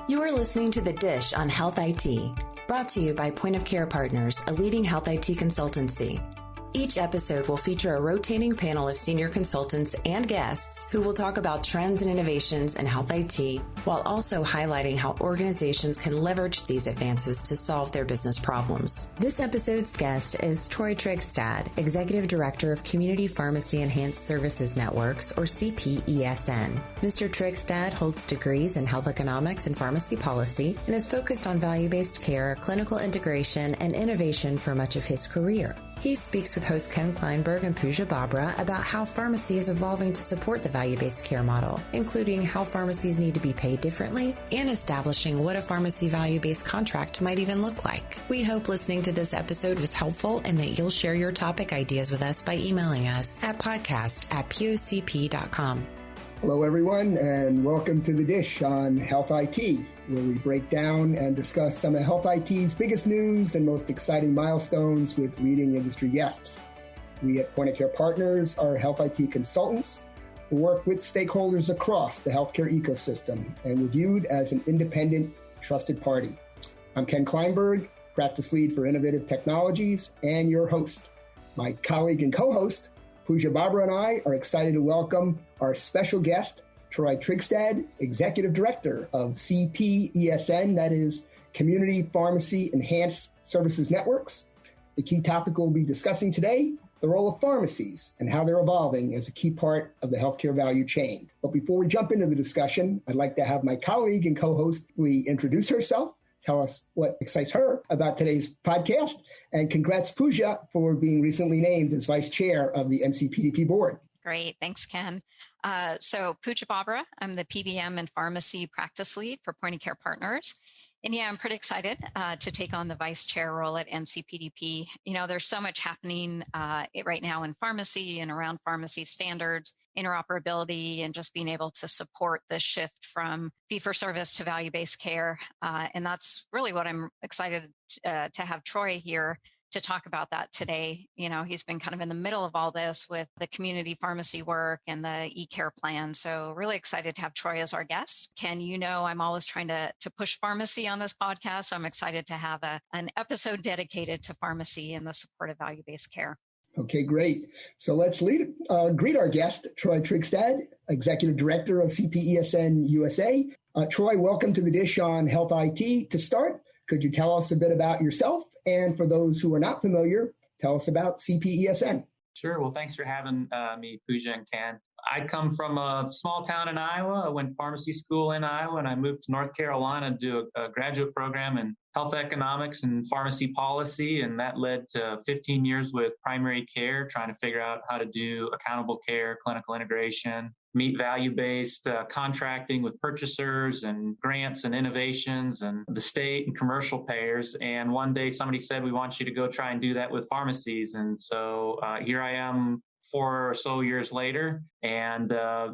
You are listening to The Dish on Health IT, brought to you by Point of Care Partners, a leading health IT consultancy. Each episode will feature a rotating panel of senior consultants and guests who will talk about trends and innovations in health IT, while also highlighting how organizations can leverage these advances to solve their business problems. This episode's guest is Troy Trygstad, Executive Director of Community Pharmacy Enhanced Services Networks, or CPESN. Mr. Trygstad holds degrees in health economics and pharmacy policy and is focused on value-based care, clinical integration, and innovation for much of his career. He speaks with hosts Ken Kleinberg and Pooja Babbrah about how pharmacy is evolving to support the value-based care model, including how pharmacies need to be paid differently and establishing what a pharmacy value-based contract might even look like. We hope listening to this episode was helpful and that you'll share your topic ideas with us by emailing us at podcast@pocp.com. Hello, everyone, and welcome to The Dish on Health IT, where we break down and discuss some of Health IT's biggest news and most exciting milestones with leading industry guests. We at Point of Care Partners are Health IT consultants who work with stakeholders across the healthcare ecosystem and we're viewed as an independent, trusted party. I'm Ken Kleinberg, Practice Lead for Innovative Technologies, and your host. My colleague and co-host, Pooja Babbrah, and I are excited to welcome our special guest, Troy Trygstad, Executive Director of CPESN, that is Community Pharmacy Enhanced Services Networks. The key topic we'll be discussing today, the role of pharmacies and how they're evolving as a key part of the healthcare value chain. But before we jump into the discussion, I'd like to have my colleague and co-host introduce herself, tell us what excites her about today's podcast, and congrats, Pooja, for being recently named as Vice Chair of the NCPDP Board. Great. Thanks, Ken. So Pooja Babbrah, I'm the PBM and Pharmacy Practice Lead for Point of Care Partners. And yeah, I'm pretty excited to take on the Vice Chair role at NCPDP. You know, there's so much happening right now in pharmacy and around pharmacy standards, interoperability, and just being able to support the shift from fee-for-service to value-based care. And that's really what I'm excited to have Troy here to talk about that today. You know, he's been kind of in the middle of all this with the community pharmacy work and the e-care plan. So really excited to have Troy as our guest. Ken, you know, I'm always trying to push pharmacy on this podcast. So I'm excited to have an episode dedicated to pharmacy and the support of value-based care. Okay, great. So let's greet our guest, Troy Trygstad, Executive Director of CPESN USA. Troy, welcome to The Dish on Health IT. To start, could you tell us a bit about yourself? And for those who are not familiar, tell us about CPESN. Sure. Well, thanks for having me, Pooja and Ken. I come from a small town in Iowa. I went pharmacy school in Iowa, and I moved to North Carolina to do a graduate program in health economics and pharmacy policy. And that led to 15 years with primary care, trying to figure out how to do accountable care, clinical integration, meet value-based contracting with purchasers and grants and innovations and the state and commercial payers. And one day somebody said, we want you to go try and do that with pharmacies. And so here I am 4 or so years later, and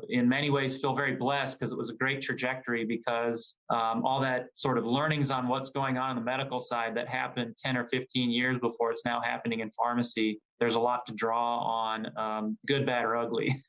in many ways feel very blessed because it was a great trajectory because all that sort of learnings on what's going on the medical side that happened 10 or 15 years before it's now happening in pharmacy, there's a lot to draw on, good, bad, or ugly.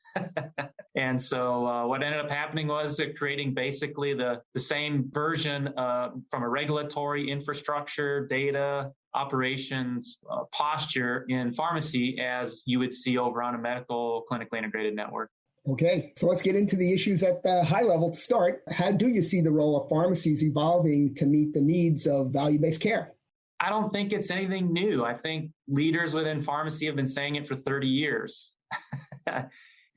And so what ended up happening was creating basically the same version from a regulatory infrastructure, data, operations posture in pharmacy as you would see over on a medical clinically integrated network. Okay, so let's get into the issues at the high level to start. How do you see the role of pharmacies evolving to meet the needs of value-based care? I don't think it's anything new. I think leaders within pharmacy have been saying it for 30 years.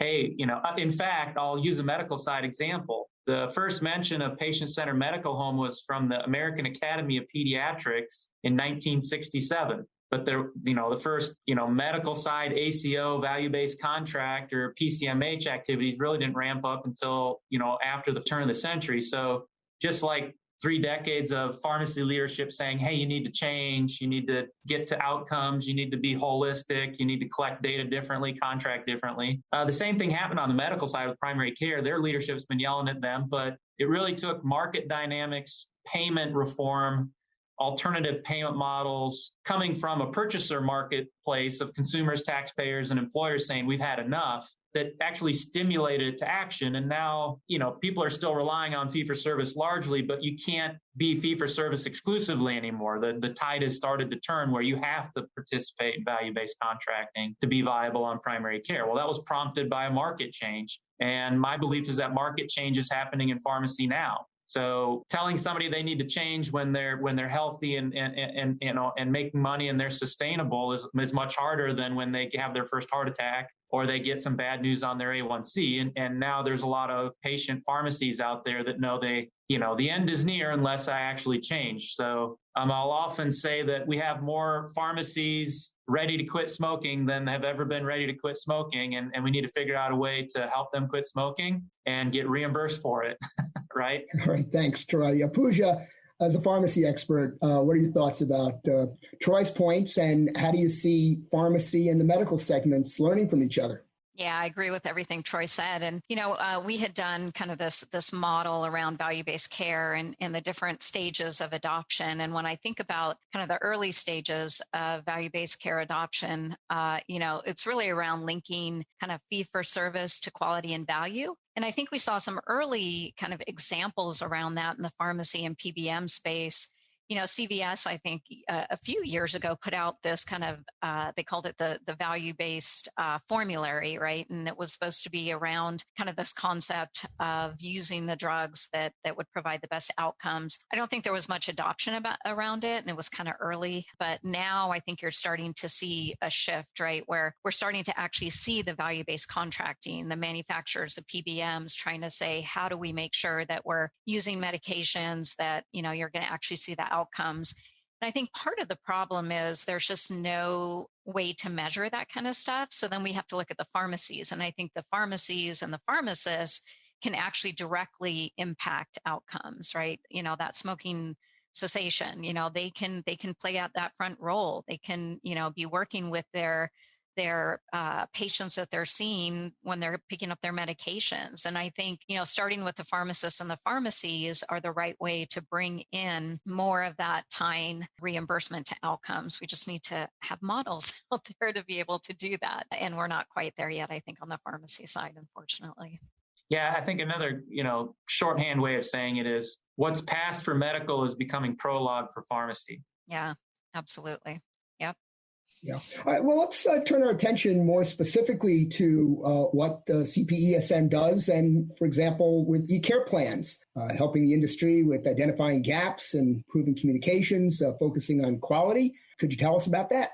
Hey, you know, in fact, I'll use a medical side example. The first mention of patient-centered medical home was from the American Academy of Pediatrics in 1967. But the first, medical side ACO value-based contract or PCMH activities really didn't ramp up until, after the turn of the century. So just like 3 decades of pharmacy leadership saying, hey, you need to change, you need to get to outcomes, you need to be holistic, you need to collect data differently, contract differently. The same thing happened on the medical side with primary care. Their leadership's been yelling at them, but it really took market dynamics, payment reform, alternative payment models coming from a purchaser marketplace of consumers, taxpayers, and employers saying we've had enough, that actually stimulated it to action. And now, people are still relying on fee-for-service largely, but you can't be fee-for-service exclusively anymore. The tide has started to turn where you have to participate in value-based contracting to be viable on primary care. Well, that was prompted by a market change. And my belief is that market change is happening in pharmacy now. So telling somebody they need to change when they're healthy and making money and they're sustainable is much harder than when they have their first heart attack or they get some bad news on their A1C. And now there's a lot of patient pharmacies out there that know the end is near unless I actually change. So I'll often say that we have more pharmacies ready to quit smoking than have ever been ready to quit smoking. And we need to figure out a way to help them quit smoking and get reimbursed for it, right? All right. Thanks, Troy. Pooja, as a pharmacy expert, what are your thoughts about Troy's points, and how do you see pharmacy and the medical segments learning from each other? Yeah, I agree with everything Troy said. And, we had done kind of this model around value-based care and the different stages of adoption. And when I think about kind of the early stages of value-based care adoption, it's really around linking kind of fee-for-service to quality and value. And I think we saw some early kind of examples around that in the pharmacy and PBM space. CVS, I think a few years ago put out this kind of, they called it the value-based formulary, right? And it was supposed to be around kind of this concept of using the drugs that would provide the best outcomes. I don't think there was much adoption around it, and it was kind of early. But now I think you're starting to see a shift, right? Where we're starting to actually see the value-based contracting, the manufacturers, the PBMs trying to say, how do we make sure that we're using medications that, you're going to actually see the outcomes. And I think part of the problem is there's just no way to measure that kind of stuff. So then we have to look at the pharmacies. And I think the pharmacies and the pharmacists can actually directly impact outcomes, right? That smoking cessation, they can play out that front role. They can, be working with their patients that they're seeing when they're picking up their medications. And I think, starting with the pharmacists and the pharmacies are the right way to bring in more of that tying reimbursement to outcomes. We just need to have models out there to be able to do that. And we're not quite there yet, I think, on the pharmacy side, unfortunately. Yeah, I think another, shorthand way of saying it is what's past for medical is becoming prologue for pharmacy. Yeah, absolutely. Yep. Yeah. All right. Well, let's turn our attention more specifically to what CPESN does, and, for example, with e-care plans, helping the industry with identifying gaps and improving communications, focusing on quality. Could you tell us about that?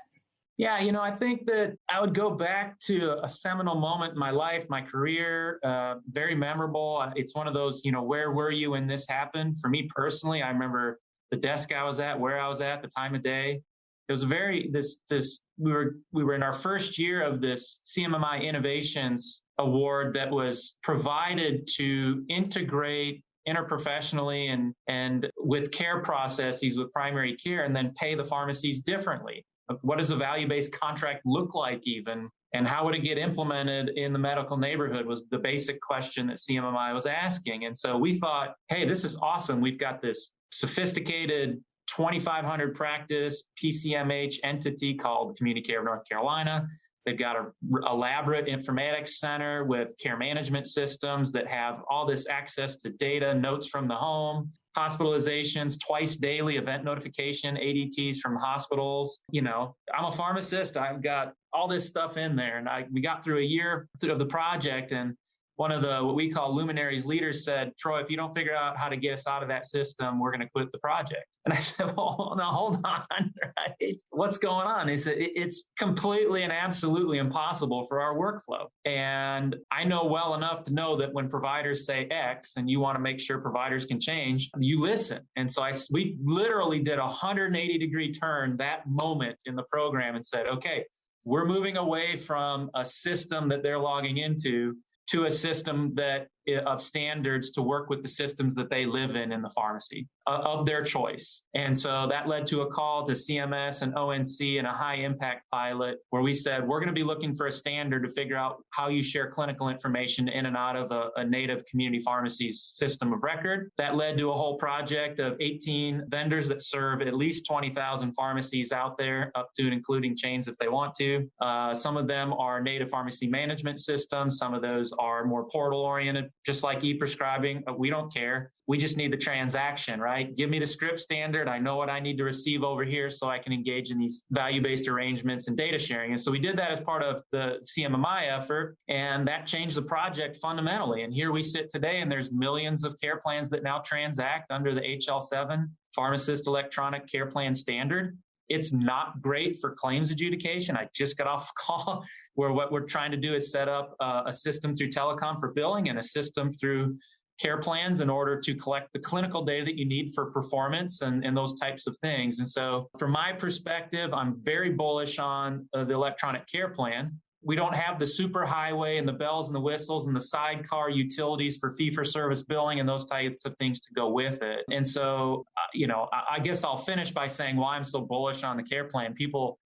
Yeah, I think that I would go back to a seminal moment in my life, my career, very memorable. It's one of those, where were you when this happened? For me personally, I remember the desk I was at, where I was at, the time of day. It was we were in our first year of this CMMI Innovations Award that was provided to integrate interprofessionally and with care processes with primary care, and then pay the pharmacies differently. What does a value-based contract look like even? And how would it get implemented in the medical neighborhood was the basic question that CMMI was asking. And so we thought, hey, this is awesome. We've got this sophisticated 2,500 practice PCMH entity called Community Care of North Carolina. They've got an elaborate informatics center with care management systems that have all this access to data, notes from the home, hospitalizations, twice daily event notification, ADTs from hospitals. I'm a pharmacist. I've got all this stuff in there. And we got through a year of the project, and one of the what we call luminaries leaders said, Troy, if you don't figure out how to get us out of that system, we're going to quit the project. And I said, well, now hold on, right? What's going on? He said, it's completely and absolutely impossible for our workflow. And I know well enough to know that when providers say X and you want to make sure providers can change, you listen. And so we literally did a 180-degree turn that moment in the program and said, okay, we're moving away from a system that they're logging into to a system that of standards to work with the systems that they live in the pharmacy of their choice. And so that led to a call to CMS and ONC and a high impact pilot where we said, we're going to be looking for a standard to figure out how you share clinical information in and out of a native community pharmacy's system of record. That led to a whole project of 18 vendors that serve at least 20,000 pharmacies out there, up to and including chains if they want to. Some of them are native pharmacy management systems. Some of those are more portal oriented, just like e-prescribing. We don't care. We just need the transaction, right? Give me the script standard. I know what I need to receive over here so I can engage in these value-based arrangements and data sharing. And so we did that as part of the CMMI effort, and that changed the project fundamentally. And here we sit today, and there's millions of care plans that now transact under the HL7 Pharmacist Electronic Care Plan Standard. It's not great for claims adjudication. I just got off a call where what we're trying to do is set up a system through telecom for billing and a system through care plans in order to collect the clinical data that you need for performance and those types of things. And so from my perspective, I'm very bullish on the electronic care plan. We don't have the super highway and the bells and the whistles and the sidecar utilities for fee-for-service billing and those types of things to go with it. And so, I guess I'll finish by saying why I'm so bullish on the care plan.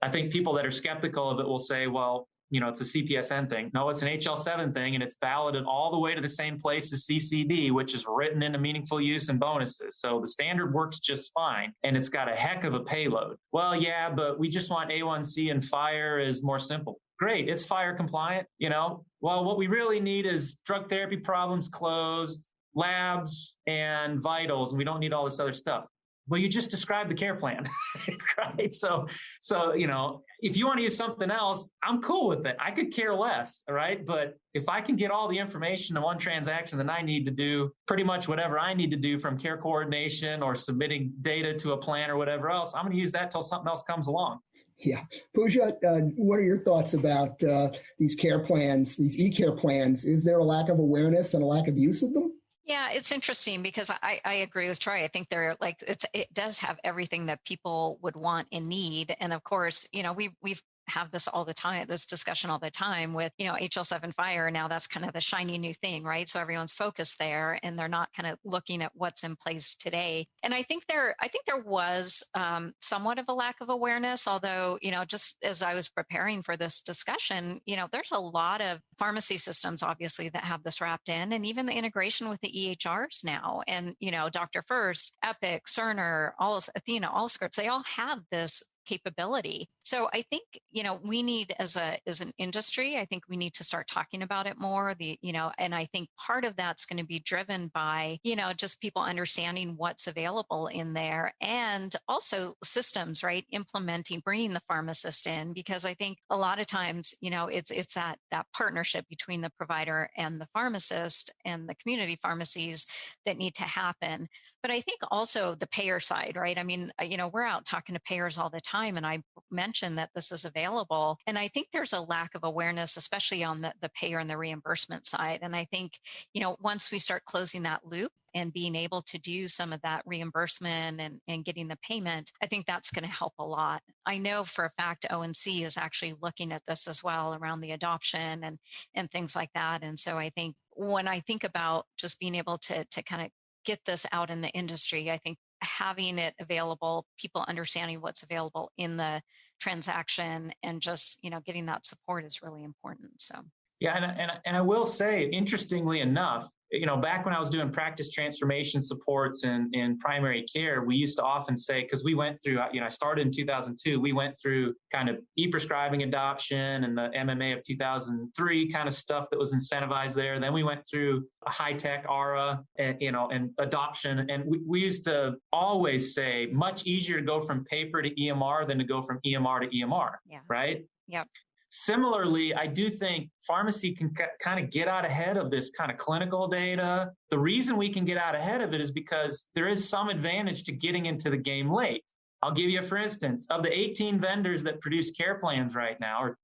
I think people that are skeptical of it will say, well, it's a CPESN thing. No, it's an HL7 thing, and it's balloted all the way to the same place as CCD, which is written into meaningful use and bonuses. So the standard works just fine, and it's got a heck of a payload. Well, yeah, but we just want A1C and FHIR is more simple. Great, it's FHIR compliant, Well, what we really need is drug therapy problems closed, labs, and vitals, and we don't need all this other stuff. Well, you just described the care plan, right? So, if you want to use something else, I'm cool with it. I could care less, right? But if I can get all the information in one transaction, then I need to do pretty much whatever I need to do from care coordination or submitting data to a plan or whatever else. I'm going to use that till something else comes along. Yeah. Pooja, what are your thoughts about these care plans, these e-care plans? Is there a lack of awareness and a lack of use of them? Yeah, it's interesting because I agree with Troy. I think it does have everything that people would want and need. And of course, we've have this all the time, this discussion all the time with, HL7 FHIR. Now that's kind of the shiny new thing, right? So everyone's focused there and they're not kind of looking at what's in place today. And I think there was somewhat of a lack of awareness, although, just as I was preparing for this discussion, there's a lot of pharmacy systems, obviously, that have this wrapped in, and even the integration with the EHRs now. And, Dr. First, Epic, Cerner, Athena, Allscripts, they all have this capability. So I think, we need as an industry, I think we need to start talking about it more, and I think part of that's going to be driven by, just people understanding what's available in there, and also systems, right? Implementing, bringing the pharmacist in, because I think a lot of times, it's that partnership between the provider and the pharmacist and the community pharmacies that need to happen. But I think also the payer side, right? I mean, we're out talking to payers all the time, and I mentioned that this is available. And I think there's a lack of awareness, especially on the payer and the reimbursement side. And I think, once we start closing that loop and being able to do some of that reimbursement and getting the payment, I think that's going to help a lot. I know for a fact ONC is actually looking at this as well around the adoption and things like that. And so I think when I think about just being able to kind of get this out in the industry, I think having it available, people understanding what's available in the transaction, and just, getting that support is really important. So. Yeah, and I will say, interestingly enough, back when I was doing practice transformation supports in primary care, we used to often say, because we went through, I started in 2002, we went through kind of e-prescribing adoption and the MMA of 2003 kind of stuff that was incentivized there. Then we went through a high-tech ARA and adoption. And we used to always say, much easier to go from paper to EMR than to go from EMR to EMR, right? Yep. Similarly, I do think pharmacy can kind of get out ahead of this kind of clinical data. The reason we can get out ahead of it is because there is some advantage to getting into the game late. I'll give you, for instance, of the 18 vendors that produce care plans right now, or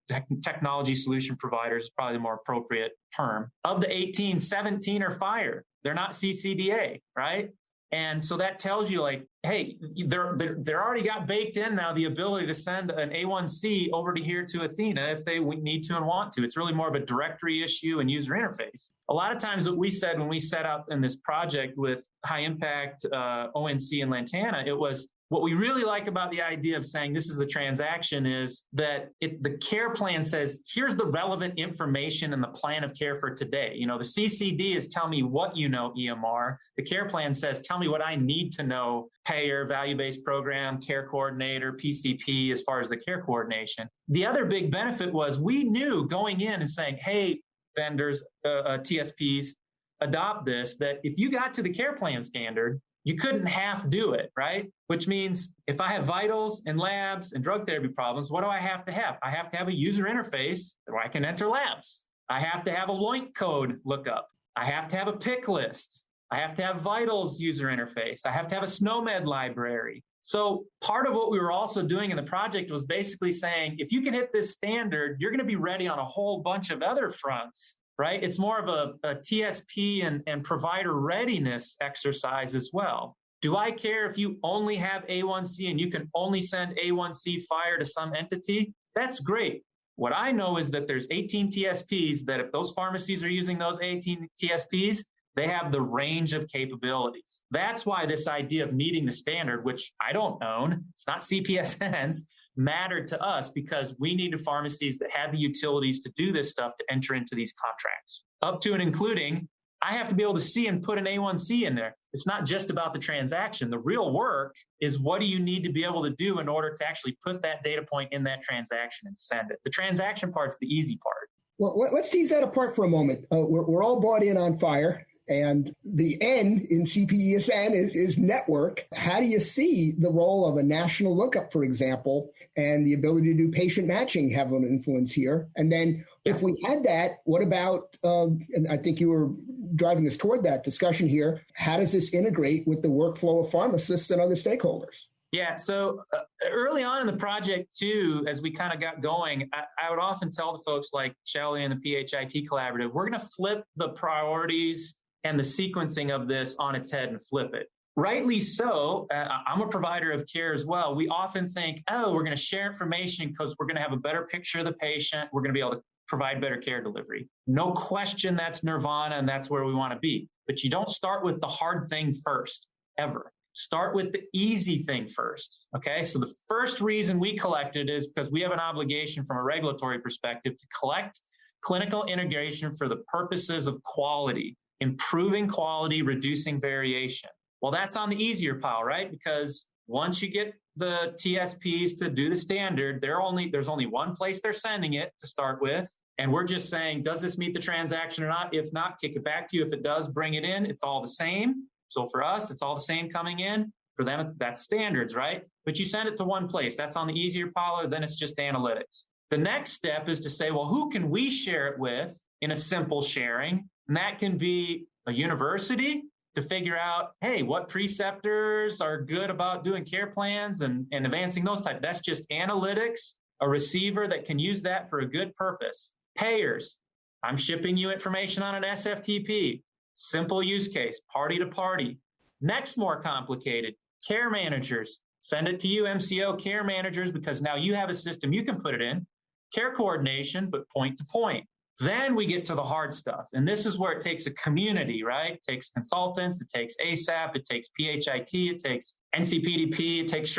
technology solution providers is probably the more appropriate term. Of the 18, 17 are FHIR. They're not CCDA, right? And so that tells you like, hey, they're already got baked in now the ability to send an A1C over to here to Athena if they need to and want to. It's really more of a directory issue and user interface. A lot of times what we said when we set out in this project with high impact ONC and Lantana, it was what we really like about the idea of saying this is the transaction is that the care plan says, here's the relevant information in the plan of care for today. You know, the CCD is tell me what you know EMR. The care plan says, tell me what I need to know, payer, value-based program, care coordinator, PCP, as far as the care coordination. The other big benefit was we knew going in and saying, hey, vendors, TSPs, adopt this, that if you got to the care plan standard, you couldn't half do it, right? Which means if I have vitals and labs and drug therapy problems, what do I have to have? I have to have a user interface where I can enter labs. I have to have a LOINC code lookup. I have to have a pick list. I have to have vitals user interface. I have to have a SNOMED library. So part of what we were also doing in the project was basically saying, if you can hit this standard, you're going to be ready on a whole bunch of other fronts. Right? It's more of a TSP and provider readiness exercise as well. Do I care if you only have A1C and you can only send A1C fire to some entity? That's great. What I know is that there's 18 TSPs that if those pharmacies are using those 18 TSPs, they have the range of capabilities. That's why this idea of meeting the standard, which I don't own, it's not CPESN's, mattered to us because we needed pharmacies that had the utilities to do this stuff to enter into these contracts. Up to and including, I have to be able to see and put an A1C in there. It's not just about the transaction. The real work is what do you need to be able to do in order to actually put that data point in that transaction and send it. The transaction part's the easy part. Well, let's tease that apart for a moment. We're all bought in on FHIR. And the N in CPESN is network. How do you see the role of a national lookup, for example, and the ability to do patient matching have an influence here? And then if we had that, what about, and I think you were driving us toward that discussion here, how does this integrate with the workflow of pharmacists and other stakeholders? Yeah, so early on in the project, too, as we kind of got going, I would often tell the folks like Shelley and the PHIT Collaborative, we're going to flip the priorities and the sequencing of this on its head and flip it. Rightly so. I'm a provider of care as well. We often think, oh, we're going to share information because we're going to have a better picture of the patient. We're going to be able to provide better care delivery. No question that's nirvana and that's where we want to be. But you don't start with the hard thing first, ever. Start with the easy thing first. Okay. So the first reason we collected is because we have an obligation from a regulatory perspective to collect clinical integration for the purposes of quality. Improving quality, reducing variation. Well, that's on the easier pile, right? Because once you get the TSPs to do the standard, there's only one place they're sending it to start with. And we're just saying, does this meet the transaction or not? If not, kick it back to you. If it does, bring it in. It's all the same. So for us, it's all the same coming in. For them, that's standards, right? But you send it to one place. That's on the easier pile, then it's just analytics. The next step is to say, well, who can we share it with in a simple sharing? And that can be a university to figure out, hey, what preceptors are good about doing care plans and advancing those types. That's just analytics, a receiver that can use that for a good purpose. Payers, I'm shipping you information on an SFTP. Simple use case, party to party. Next, more complicated, care managers. Send it to you, MCO care managers, because now you have a system you can put it in. Care coordination, but point to point. Then we get to the hard stuff. And this is where it takes a community, right? It takes consultants, it takes ASAP, it takes PHIT, it takes NCPDP, it takes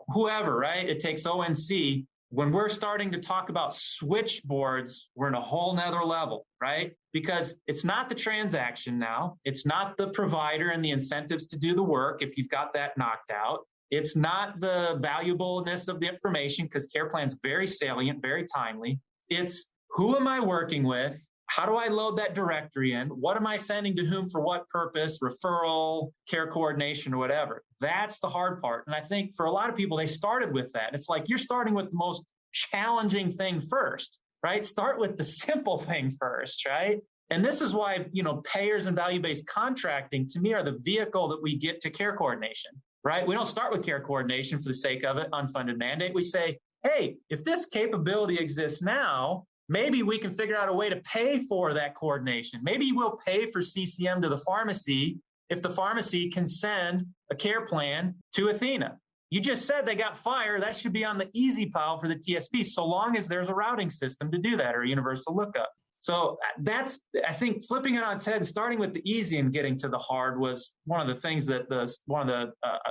whoever, right? It takes ONC. When we're starting to talk about switchboards, we're in a whole nother level, right? Because it's not the transaction now. It's not the provider and the incentives to do the work if you've got that knocked out. It's not the valuableness of the information because care plan's very salient, very timely. It's who am I working with? How do I load that directory in? What am I sending to whom for what purpose? Referral, care coordination, or whatever. That's the hard part. And I think for a lot of people, they started with that. It's like you're starting with the most challenging thing first, right? Start with the simple thing first, right? And this is why, payers and value-based contracting, to me, are the vehicle that we get to care coordination, right? We don't start with care coordination for the sake of it, unfunded mandate. We say, hey, if this capability exists now, maybe we can figure out a way to pay for that coordination. Maybe we'll pay for CCM to the pharmacy if the pharmacy can send a care plan to Athena. You just said they got fired. That should be on the easy pile for the TSP, so long as there's a routing system to do that or a universal lookup. So that's, I think, flipping it on its head and starting with the easy and getting to the hard was one of the things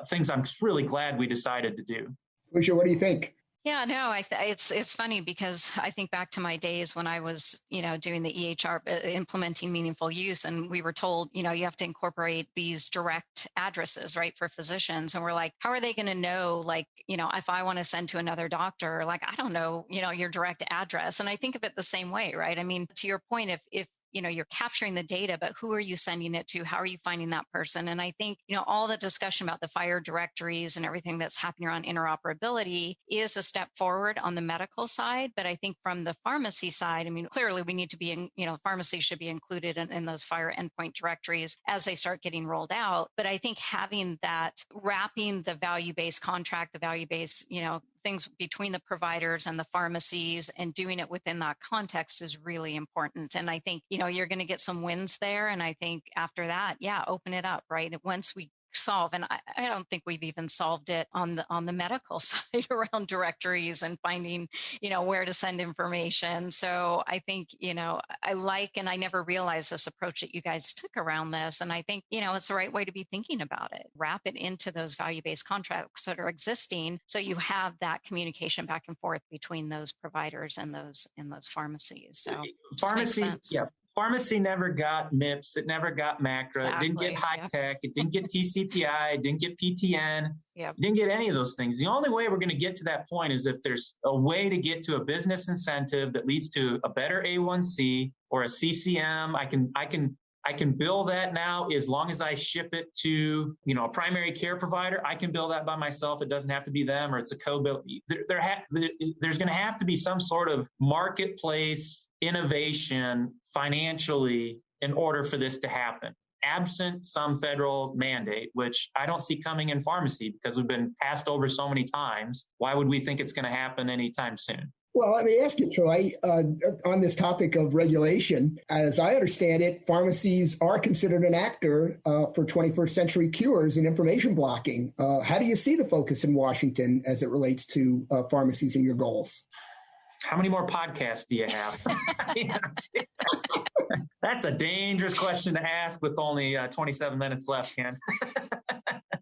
things I'm really glad we decided to do. Pooja, what do you think? Yeah, no, it's funny because I think back to my days when I was, doing the EHR, implementing meaningful use, and we were told, you have to incorporate these direct addresses, right, for physicians. And we're like, how are they going to know, like, if I want to send to another doctor, like, I don't know, your direct address. And I think of it the same way, right? I mean, to your point, if you're capturing the data, but who are you sending it to? How are you finding that person? And I think, all the discussion about the FHIR directories and everything that's happening around interoperability is a step forward on the medical side. But I think from the pharmacy side, I mean, clearly we need to be pharmacy should be included in those FHIR endpoint directories as they start getting rolled out. But I think having that, wrapping the value-based contract, the value-based, things between the providers and the pharmacies and doing it within that context is really important. And I think, you're going to get some wins there. And I think after that, open it up, right? Once we solve, and I don't think we've even solved it on the medical side around directories and finding, where to send information. So I think, I like, and I never realized this approach that you guys took around this. And I think, it's the right way to be thinking about it. Wrap it into those value-based contracts that are existing. So you have that communication back and forth between those providers and those pharmacies. So Pharmacy never got MIPS. It never got MACRA. Exactly. It didn't get high tech. It didn't get TCPI. It didn't get PTN. It didn't get any of those things. The only way we're going to get to that point is if there's a way to get to a business incentive that leads to a better A1C or a CCM. I can bill that now as long as I ship it to, a primary care provider. I can bill that by myself. It doesn't have to be them or it's a co-bill. There's going to have to be some sort of marketplace innovation financially in order for this to happen. Absent some federal mandate, which I don't see coming in pharmacy because we've been passed over so many times. Why would we think it's going to happen anytime soon? Well, let me ask you, Troy, on this topic of regulation, as I understand it, pharmacies are considered an actor for 21st century cures and information blocking. How do you see the focus in Washington as it relates to pharmacies and your goals? How many more podcasts do you have? That's a dangerous question to ask with only 27 minutes left, Ken.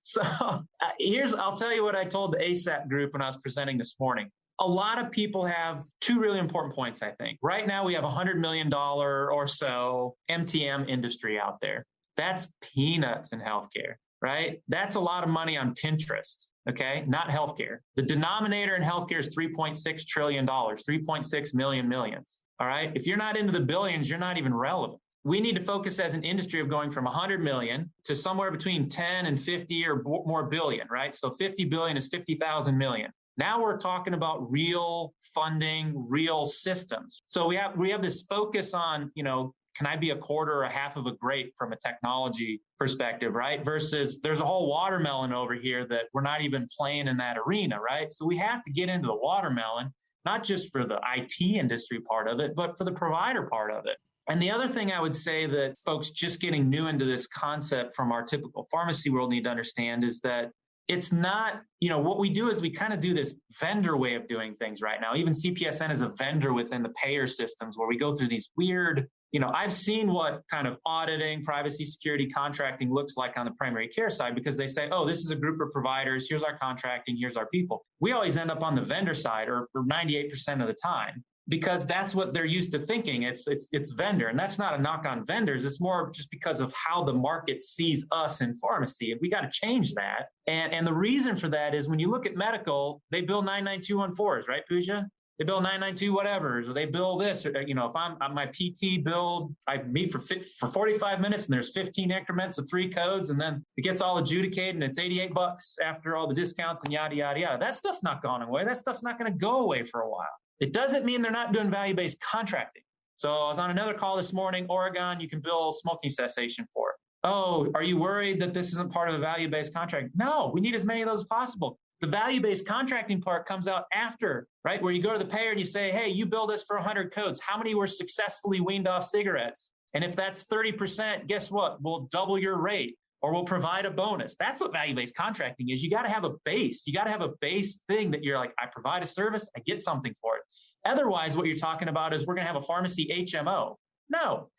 So I'll tell you what I told the ASAP group when I was presenting this morning. A lot of people have two really important points, I think. Right now, we have $100 million or so MTM industry out there. That's peanuts in healthcare, right? That's a lot of money on Pinterest, okay? Not healthcare. The denominator in healthcare is $3.6 trillion, 3.6 million millions, all right? If you're not into the billions, you're not even relevant. We need to focus as an industry of going from 100 million to somewhere between 10 and 50 or more billion, right? So 50 billion is 50,000 million. Now we're talking about real funding, real systems. So we have this focus on, can I be a quarter or a half of a grape from a technology perspective, right? Versus there's a whole watermelon over here that we're not even playing in that arena, right? So we have to get into the watermelon, not just for the IT industry part of it, but for the provider part of it. And the other thing I would say that folks just getting new into this concept from our typical pharmacy world need to understand is that it's not, what we do is we kind of do this vendor way of doing things right now. Even CPESN is a vendor within the payer systems where we go through these weird, I've seen what kind of auditing, privacy, security, contracting looks like on the primary care side because they say, oh, this is a group of providers. Here's our contracting. Here's our people. We always end up on the vendor side or 98% of the time. Because that's what they're used to thinking. It's vendor. And that's not a knock on vendors. It's more just because of how the market sees us in pharmacy. And we got to change that. And the reason for that is when you look at medical, they bill 99214s, right, Pooja? They bill 992 whatevers, or they bill this. Or, if I'm my PT billed, I meet for 45 minutes and there's 15 increments of 3 codes, and then it gets all adjudicated and it's $88 after all the discounts and yada, yada, yada. That stuff's not gone away. That stuff's not going to go away for a while. It doesn't mean they're not doing value-based contracting. So I was on another call this morning, Oregon, you can bill smoking cessation for it. Oh, are you worried that this isn't part of a value-based contract? No, we need as many of those as possible. The value-based contracting part comes out after, right? Where you go to the payer and you say, hey, you billed us for 100 codes. How many were successfully weaned off cigarettes? And if that's 30%, guess what? We'll double your rate. or we'll provide a bonus. That's what value-based contracting is. You got to have a base. You got to have a base thing that you're like, I provide a service, I get something for it. Otherwise, what you're talking about is we're going to have a pharmacy HMO. No,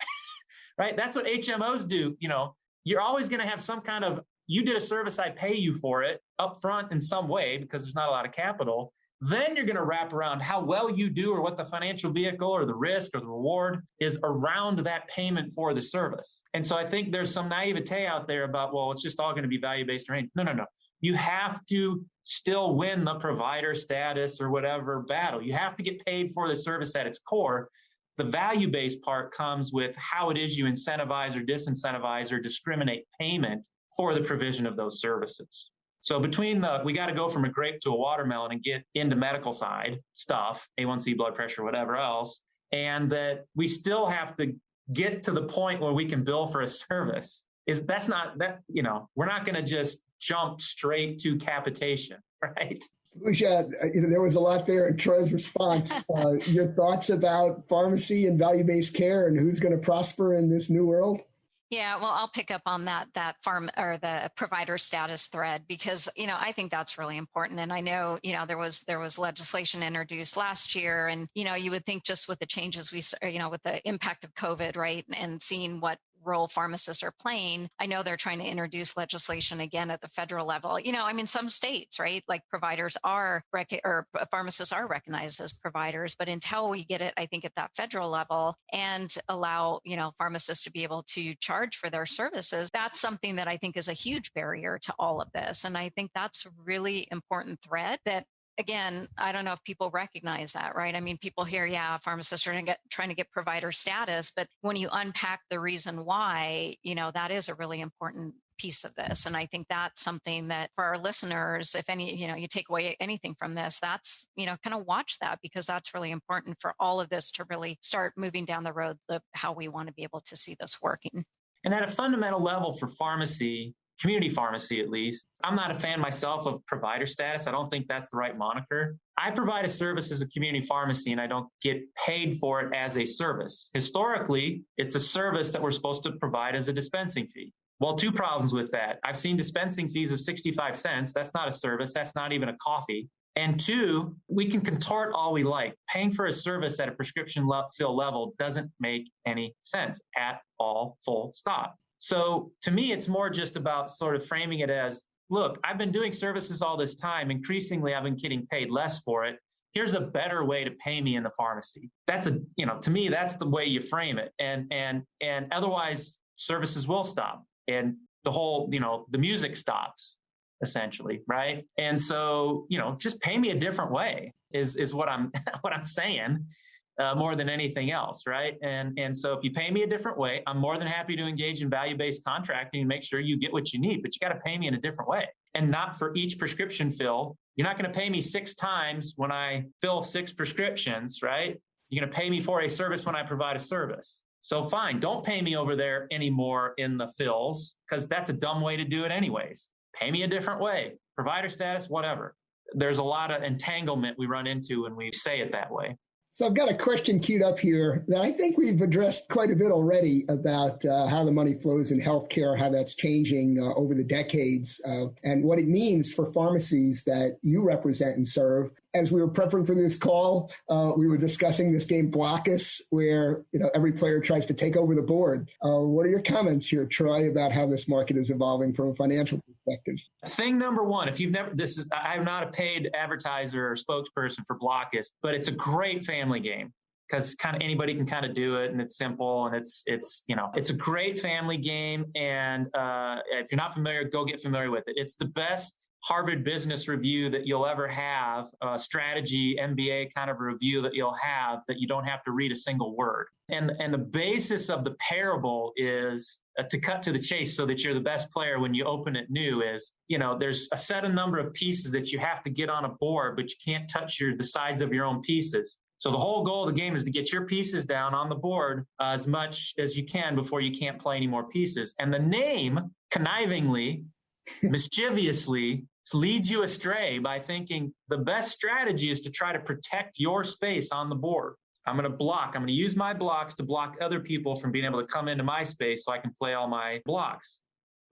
right? That's what HMOs do. You're always going to have some kind of, you did a service, I pay you for it up front in some way because there's not a lot of capital. Then you're going to wrap around how well you do or what the financial vehicle or the risk or the reward is around that payment for the service. And so I think there's some naivete out there about, well, it's just all going to be value-based arrangement. No. You have to still win the provider status or whatever battle. You have to get paid for the service at its core. The value-based part comes with how it is you incentivize or disincentivize or discriminate payment for the provision of those services. So we got to go from a grape to a watermelon and get into medical side stuff, A1C, blood pressure, whatever else, and that we still have to get to the point where we can bill for a service. We're not going to just jump straight to capitation, right? Pooja, there was a lot there in Troy's response. Your thoughts about pharmacy and value-based care and who's going to prosper in this new world? Yeah, well, I'll pick up on that farm or the provider status thread because, I think that's really important. And I know, there was legislation introduced last year and, you would think just with the changes with the impact of COVID, right, and seeing what role pharmacists are playing. I know they're trying to introduce legislation again at the federal level. Some states, right, like pharmacists are recognized as providers, but until we get it, I think at that federal level and allow, pharmacists to be able to charge for their services, that's something that I think is a huge barrier to all of this. And I think that's a really important thread that, again, I don't know if people recognize that, right? I mean, people hear, pharmacists are trying to get provider status, but when you unpack the reason why, that is a really important piece of this. And I think that's something that for our listeners, if any, you take away anything from this, that's, kind of watch that because that's really important for all of this to really start moving down the road of how we want to be able to see this working. And at a fundamental level for pharmacy, community pharmacy, at least, I'm not a fan myself of provider status. I don't think that's the right moniker. I provide a service as a community pharmacy and I don't get paid for it as a service. Historically, it's a service that we're supposed to provide as a dispensing fee. Well, two problems with that. I've seen dispensing fees of 65 cents. That's not a service. That's not even a coffee. And two, we can contort all we like. Paying for a service at a prescription fill level doesn't make any sense at all, full stop. So to me, it's more just about sort of framing it as, look, I've been doing services all this time. Increasingly, I've been getting paid less for it. Here's a better way to pay me in the pharmacy. To me, that's the way you frame it. And otherwise, services will stop. And the whole, the music stops, essentially, right? And so, just pay me a different way is what I'm saying. More than anything else, right? And so if you pay me a different way, I'm more than happy to engage in value-based contracting and make sure you get what you need, but you got to pay me in a different way and not for each prescription fill. You're not going to pay me 6 times when I fill 6 prescriptions, right? You're going to pay me for a service when I provide a service. So fine, don't pay me over there anymore in the fills because that's a dumb way to do it anyways. Pay me a different way, provider status, whatever. There's a lot of entanglement we run into when we say it that way. So I've got a question queued up here that I think we've addressed quite a bit already about how the money flows in healthcare, how that's changing over the decades, and what it means for pharmacies that you represent and serve. As we were prepping for this call, we were discussing this game Blockus, where every player tries to take over the board. What are your comments here, Troy, about how this market is evolving from a financial perspective? Thing number one, if you've never, I'm not a paid advertiser or spokesperson for Blockus, but it's a great family game because kind of anybody can kind of do it, and it's simple, and it's a great family game. And if you're not familiar, go get familiar with it. It's the best Harvard Business Review that you'll ever have, strategy MBA kind of review that you'll have that you don't have to read a single word. And the basis of the parable is to cut to the chase so that you're the best player when you open it new is, there's a set number of pieces that you have to get on a board, but you can't touch the sides of your own pieces. So the whole goal of the game is to get your pieces down on the board as much as you can before you can't play any more pieces. And the name, connivingly, mischievously, leads you astray by thinking the best strategy is to try to protect your space on the board. I'm going to use my blocks to block other people from being able to come into my space so I can play all my blocks.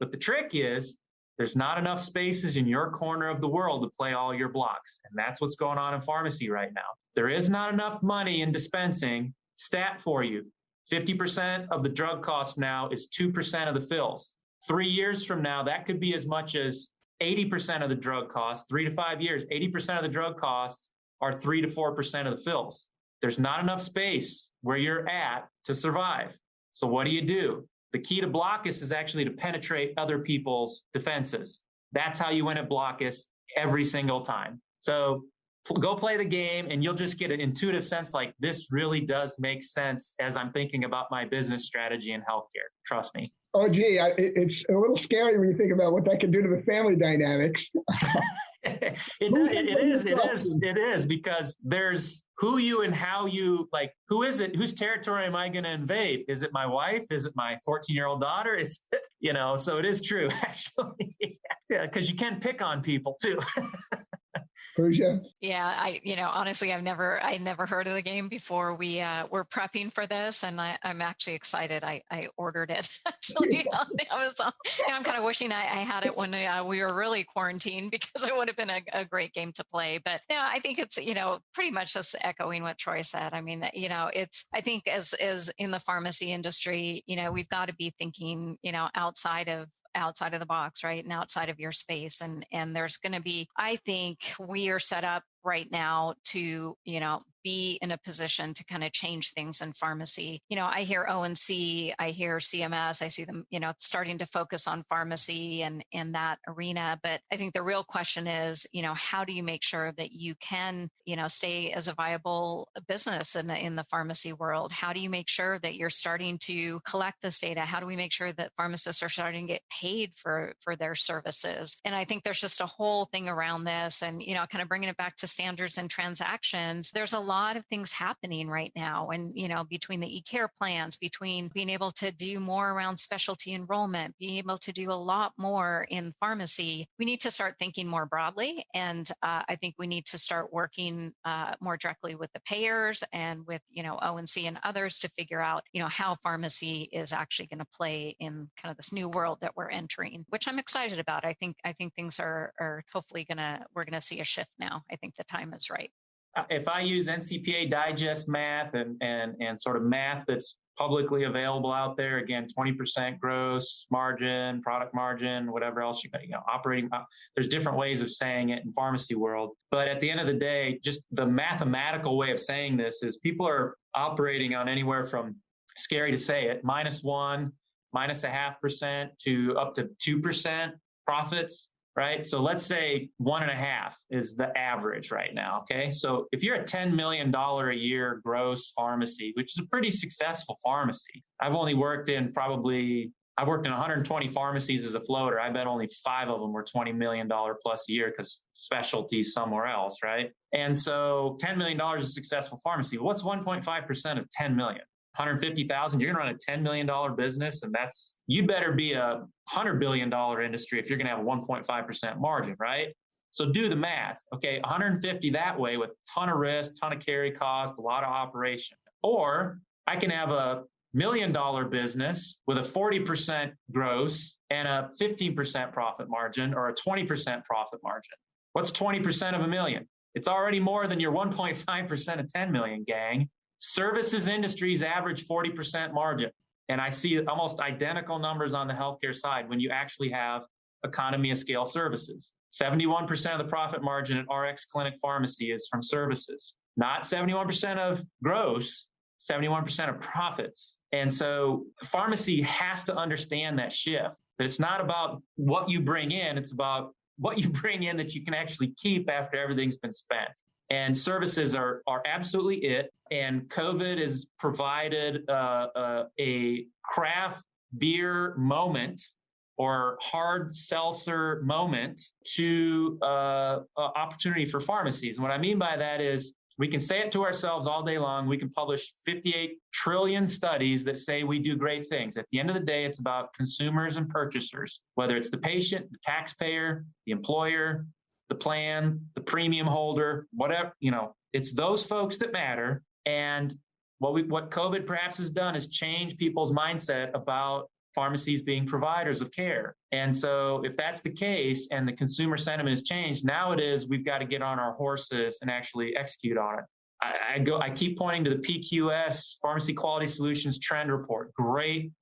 But the trick is there's not enough spaces in your corner of the world to play all your blocks. And that's what's going on in pharmacy right now. There is not enough money in dispensing. Stat for you, 50% of the drug cost now is 2% of the fills. 3 years from now, that could be as much as 80% of the drug costs. 3 to 5 years, 80% of the drug costs are 3 to 4% of the fills. There's not enough space where you're at to survive. So what do? The key to Blockus is actually to penetrate other people's defenses. That's how you win at Blockus every single time. So go play the game and you'll just get an intuitive sense like this really does make sense as I'm thinking about my business strategy in healthcare. Trust me. Oh, gee, it's a little scary when you think about what that can do to the family dynamics. It is because there's who you and how you, like, who is it? Whose territory am I going to invade? Is it my wife? Is it my 14-year-old daughter? Is it, so it is true, actually. Yeah, because you can pick on people too. Pooja? Yeah, honestly, I never heard of the game before. We were prepping for this, and I'm actually excited. I ordered it actually on Amazon. And I'm kind of wishing I had it when we were really quarantined because it would have been a great game to play. But yeah, I think it's pretty much just echoing what Troy said. I mean, I think as in the pharmacy industry, we've got to be thinking outside of the box, right? And outside of your space. And there's going to be, I think we are set up right now to, be in a position to kind of change things in pharmacy. I hear O&C, I hear CMS, I see them, starting to focus on pharmacy and in that arena. But I think the real question is, how do you make sure that you can, stay as a viable business in the pharmacy world? How do you make sure that you're starting to collect this data? How do we make sure that pharmacists are starting to get paid for their services? And I think there's just a whole thing around this and, kind of bringing it back to standards and transactions. There's a lot of things happening right now. And, between the e-care plans, between being able to do more around specialty enrollment, being able to do a lot more in pharmacy, we need to start thinking more broadly. And I think we need to start working more directly with the payers and with, O&C and others to figure out, how pharmacy is actually going to play in kind of this new world that we're entering, which I'm excited about. I think things are hopefully we're going to see a shift now. I think the time is right. If I use NCPA Digest math and sort of math that's publicly available out there, again, 20% gross margin, product margin, whatever else operating, there's different ways of saying it in pharmacy world. But at the end of the day, just the mathematical way of saying this is people are operating on anywhere from, scary to say it, -1, -0.5% to up to 2% profits. Right? So let's say 1.5 is the average right now. Okay. So if you're a $10 million a year gross pharmacy, which is a pretty successful pharmacy, I've worked in 120 pharmacies as a floater. I bet only 5 of them were $20 million plus a year because specialties somewhere else. Right. And so $10 million is a successful pharmacy. What's 1.5% of 10 million? 150,000, you're going to run a $10 million business, and you better be a $100 billion industry if you're going to have a 1.5% margin, right? So do the math. Okay, 150 that way with a ton of risk, ton of carry costs, a lot of operation. Or I can have a $1 million business with a 40% gross and a 15% profit margin or a 20% profit margin. What's 20% of $1 million? It's already more than your 1.5% of 10 million, gang. Services industries average 40% margin. And I see almost identical numbers on the healthcare side when you actually have economy of scale services. 71% of the profit margin at RX Clinic Pharmacy is from services, not 71% of gross, 71% of profits. And so pharmacy has to understand that shift. That it's not about what you bring in, it's about what you bring in that you can actually keep after everything's been spent. And services are absolutely it. And COVID has provided a craft beer moment or hard seltzer moment to opportunity for pharmacies. And what I mean by that is we can say it to ourselves all day long. We can publish 58 trillion studies that say we do great things. At the end of the day, it's about consumers and purchasers, whether it's the patient, the taxpayer, the employer, the plan, the premium holder, whatever, it's those folks that matter. And what COVID perhaps has done is change people's mindset about pharmacies being providers of care. And so if that's the case and the consumer sentiment has changed, now it is we've got to get on our horses and actually execute on it. I keep pointing to the PQS, Pharmacy Quality Solutions Trend Report. Great,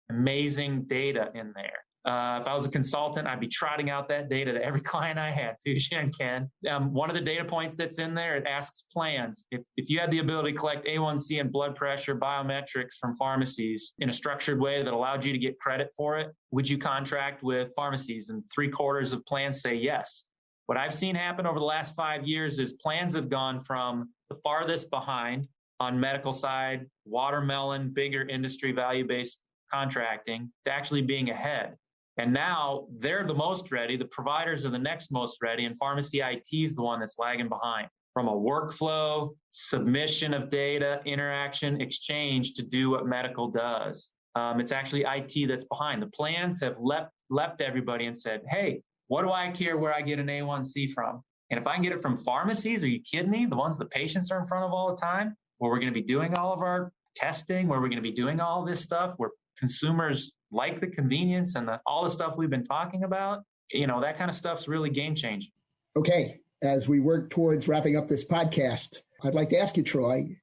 amazing data in there. If I was a consultant, I'd be trotting out that data to every client I had, Pooja and Ken. One of the data points that's in there, it asks plans. If you had the ability to collect A1C and blood pressure biometrics from pharmacies in a structured way that allowed you to get credit for it, would you contract with pharmacies? And 3/4 of plans say yes. What I've seen happen over the last 5 years is plans have gone from the farthest behind on medical side, watermelon, bigger industry value-based contracting, to actually being ahead. And now they're the most ready. The providers are the next most ready, and pharmacy IT is the one that's lagging behind. From a workflow, submission of data, interaction, exchange to do what medical does. It's actually IT that's behind. The plans have leapt everybody and said, hey, what do I care where I get an A1C from? And if I can get it from pharmacies, are you kidding me? The ones the patients are in front of all the time, where we're going to be doing all of our testing, where we're going to be doing all this stuff, where consumers like the convenience and all the stuff we've been talking about, that kind of stuff's really game changing. Okay. As we work towards wrapping up this podcast, I'd like to ask you, Troy,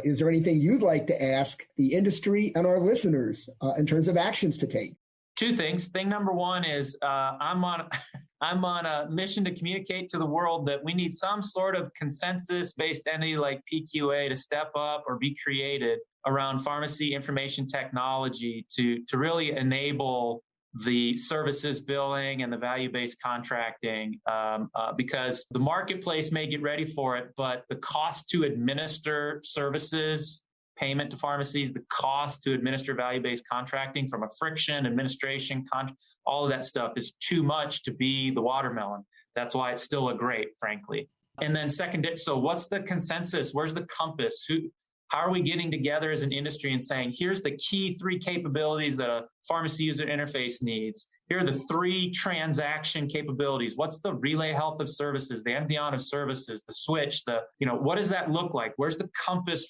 is there anything you'd like to ask the industry and our listeners in terms of actions to take? Two things. Thing number one is I'm on a mission to communicate to the world that we need some sort of consensus-based entity like PQA to step up or be created around pharmacy information technology to really enable the services billing and the value-based contracting, because the marketplace may get ready for it, but the cost to administer services, payment to pharmacies, the cost to administer value-based contracting from a friction, administration, all of that stuff is too much to be the watermelon. That's why it's still a grape, frankly. And then second, so what's the consensus? Where's the compass? How are we getting together as an industry and saying, here's the key 3 capabilities that a pharmacy user interface needs. Here are the 3 transaction capabilities. What's the relay health of services, the MD-on of services, the switch, what does that look like? Where's the compass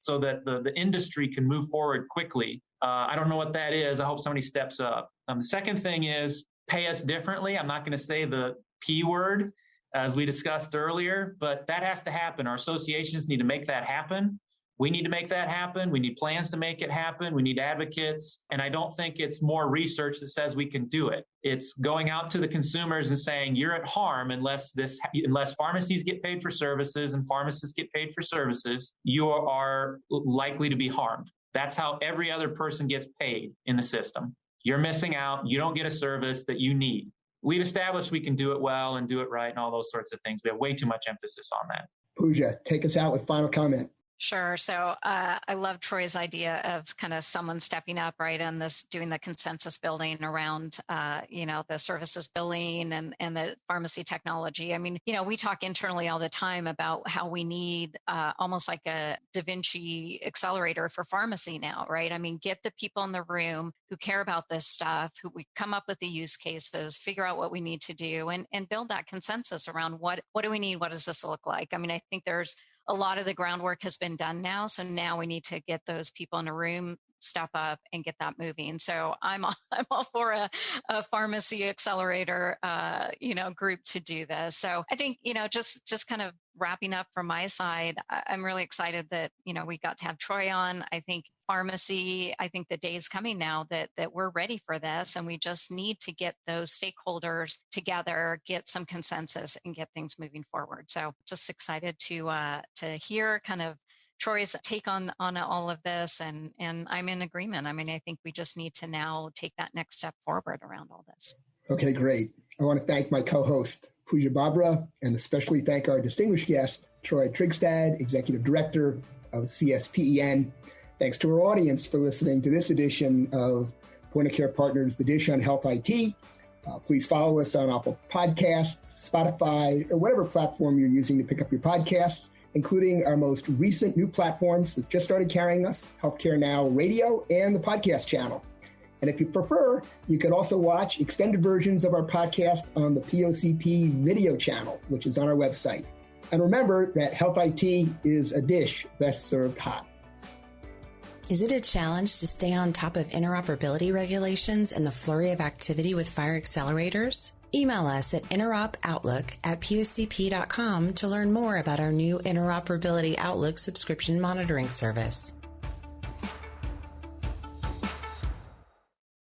so that the industry can move forward quickly? I don't know what that is. I hope somebody steps up. The second thing is pay us differently. I'm not going to say the P word as we discussed earlier, but that has to happen. Our associations need to make that happen. We need to make that happen. We need plans to make it happen. We need advocates. And I don't think it's more research that says we can do it. It's going out to the consumers and saying, you're at harm unless pharmacies get paid for services and pharmacists get paid for services, you are likely to be harmed. That's how every other person gets paid in the system. You're missing out. You don't get a service that you need. We've established we can do it well and do it right and all those sorts of things. We have way too much emphasis on that. Pooja, take us out with final comment. Sure. So I love Troy's idea of kind of someone stepping up, right, and doing the consensus building around, the services billing and the pharmacy technology. I mean, we talk internally all the time about how we need almost like a Da Vinci accelerator for pharmacy now, right? I mean, get the people in the room who care about this stuff, who we come up with the use cases, figure out what we need to do, and build that consensus around what do we need? What does this look like? I mean, I think there's a lot of the groundwork has been done now. So now we need to get those people in a room, step up and get that moving. So I'm all for a pharmacy accelerator, group to do this. So I think, just kind of wrapping up from my side, I'm really excited that, we got to have Troy on. I think pharmacy, I think the day is coming now that we're ready for this, and we just need to get those stakeholders together, get some consensus and get things moving forward. So just excited to hear kind of Troy's take on all of this, and I'm in agreement. I mean, I think we just need to now take that next step forward around all this. Okay, great. I want to thank my co-host, Pooja Babbrah, and especially thank our distinguished guest, Troy Trygstad, Executive Director of CPESN. Thanks to our audience for listening to this edition of Point of Care Partners, The Dish on Health IT. Please follow us on Apple Podcasts, Spotify, or whatever platform you're using to pick up your podcasts, including our most recent new platforms that just started carrying us, Healthcare Now Radio and the podcast channel. And if you prefer, you could also watch extended versions of our podcast on the POCP video channel, which is on our website. And remember that Health IT is a dish best served hot. Is it a challenge to stay on top of interoperability regulations and the flurry of activity with fire accelerators? Email us at interopoutlook@pocp.com to learn more about our new Interoperability Outlook subscription monitoring service.